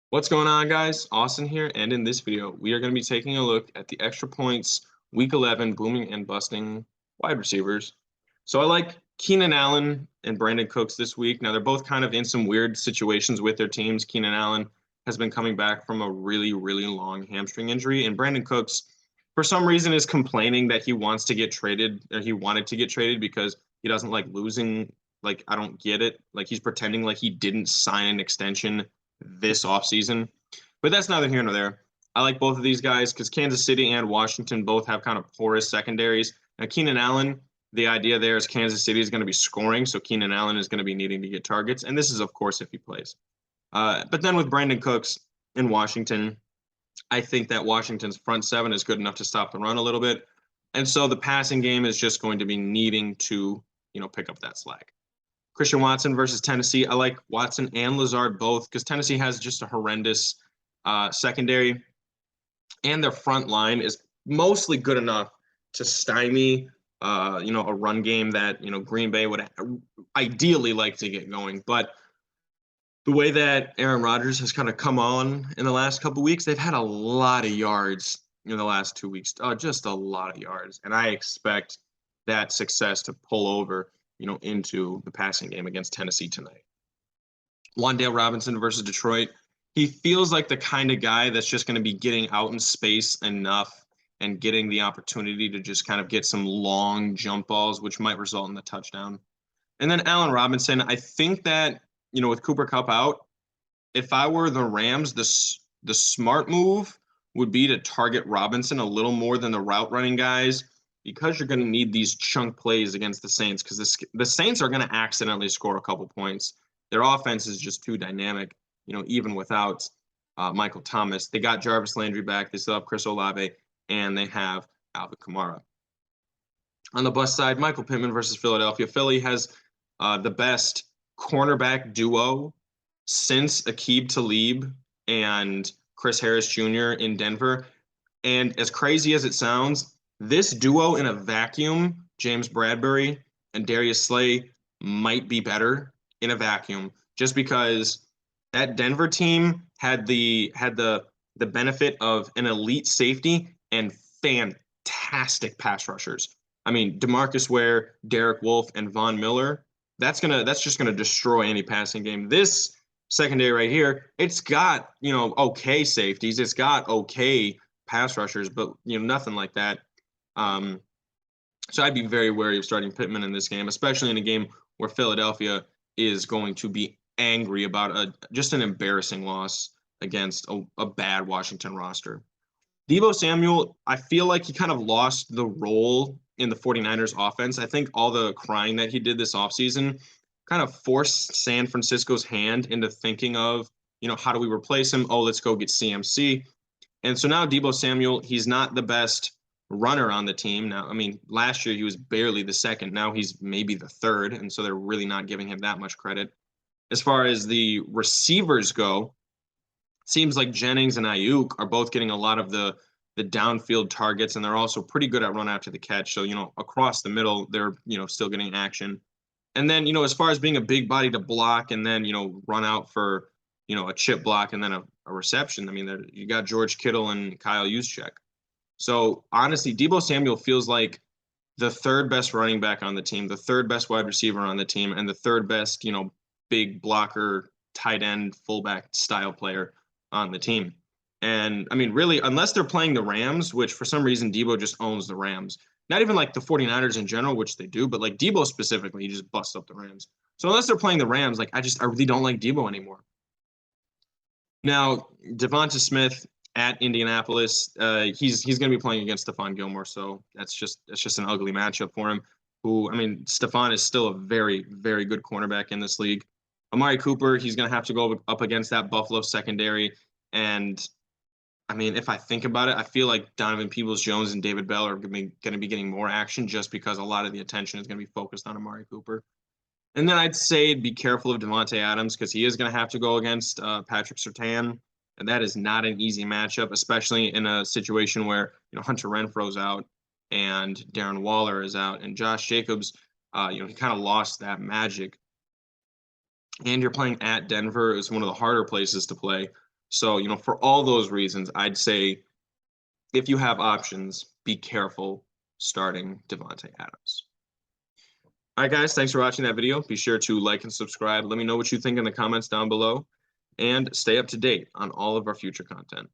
What's going on, guys? Austin here, and in this video, we are going to be taking a look at the extra points Week 11 booming and busting wide receivers. So I like Keenan Allen and Brandon Cooks this week. Now, they're both kind of in some weird situations with their teams. Keenan Allen has been coming back from a really, really long hamstring injury, and Brandon Cooks, for some reason, is complaining that he wants to get traded, or he wanted to get traded because he doesn't like losing. Like, I don't get it. Like, he's pretending like he didn't sign an extension this offseason. But that's neither here nor there. I like both of these guys because Kansas City and Washington both have kind of porous secondaries. Now, Keenan Allen, the idea there is Kansas City is going to be scoring, so Keenan Allen is going to be needing to get targets, and this is, of course, if he plays. But then with Brandon Cooks in Washington, I think that Washington's front seven is good enough to stop the run a little bit, and so the passing game is just going to be needing to, pick up that slack. Christian Watson versus Tennessee. I like Watson and Lazard both because Tennessee has just a horrendous secondary, and their front line is mostly good enough to stymie, a run game that Green Bay would ideally like to get going. But the way that Aaron Rodgers has kind of come on in the last couple of weeks, they've had a lot of yards in the last 2 weeks, just a lot of yards, and I expect that success to pull over into the passing game against Tennessee tonight. Wan'Dale Robinson versus Detroit. He feels like the kind of guy that's just going to be getting out in space enough and getting the opportunity to just kind of get some long jump balls, which might result in the touchdown. And then Allen Robinson, I think that, with Cooper Kupp out, if I were the Rams, the smart move would be to target Robinson a little more than the route running guys, because you're going to need these chunk plays against the Saints, because the Saints are going to accidentally score a couple points. Their offense is just too dynamic, even without Michael Thomas. They got Jarvis Landry back. They still have Chris Olave, and they have Alvin Kamara. On the bus side, Michael Pittman versus Philadelphia. Philly has the best cornerback duo since Aqib Talib and Chris Harris Jr. in Denver. And as crazy as it sounds, this duo in a vacuum, James Bradbury and Darius Slay, might be better in a vacuum, just because that Denver team had the benefit of an elite safety and fantastic pass rushers. I mean, DeMarcus Ware, Derek Wolfe, and Von Miller, that's just gonna destroy any passing game. This secondary right here, it's got, okay safeties, it's got okay pass rushers, but nothing like that. So I'd be very wary of starting Pittman in this game, especially in a game where Philadelphia is going to be angry about just an embarrassing loss against a bad Washington roster. Deebo Samuel, I feel like he kind of lost the role in the 49ers offense. I think all the crying that he did this offseason kind of forced San Francisco's hand into thinking of, how do we replace him? Oh, let's go get CMC. And so now Deebo Samuel, he's not the best runner on the team. Now, I mean, last year he was barely the second. Now he's maybe the third, and so they're really not giving him that much credit. As far as the receivers go, it seems like Jennings and Ayuk are both getting a lot of the downfield targets, and they're also pretty good at run after the catch. So, across the middle, they're, still getting action. And then, as far as being a big body to block and then, run out for, a chip block and then a reception, I mean, you got George Kittle and Kyle Juszczyk. So honestly, Deebo Samuel feels like the third best running back on the team, the third best wide receiver on the team, and the third best, big blocker, tight end, fullback style player on the team. And I mean, really, unless they're playing the Rams, which for some reason Deebo just owns the Rams. Not even like the 49ers in general, which they do, but like Deebo specifically, he just busts up the Rams. So unless they're playing the Rams, like I really don't like Deebo anymore. Now, Devonta Smith at Indianapolis, he's going to be playing against Stephon Gilmore, so that's just an ugly matchup for him. Who, I mean, Stephon is still a very, very good cornerback in this league. Amari Cooper, he's going to have to go up against that Buffalo secondary. And, I mean, if I think about it, I feel like Donovan Peoples-Jones and David Bell are going to be getting more action just because a lot of the attention is going to be focused on Amari Cooper. And then I'd say be careful of Davante Adams because he is going to have to go against Patrick Surtain. And that is not an easy matchup, especially in a situation where, Hunter Renfro's out and Darren Waller is out and Josh Jacobs, he kind of lost that magic. And you're playing at Denver. It's one of the harder places to play. So, for all those reasons, I'd say if you have options, be careful starting Davante Adams. All right, guys, thanks for watching that video. Be sure to like and subscribe. Let me know what you think in the comments down below, and stay up to date on all of our future content.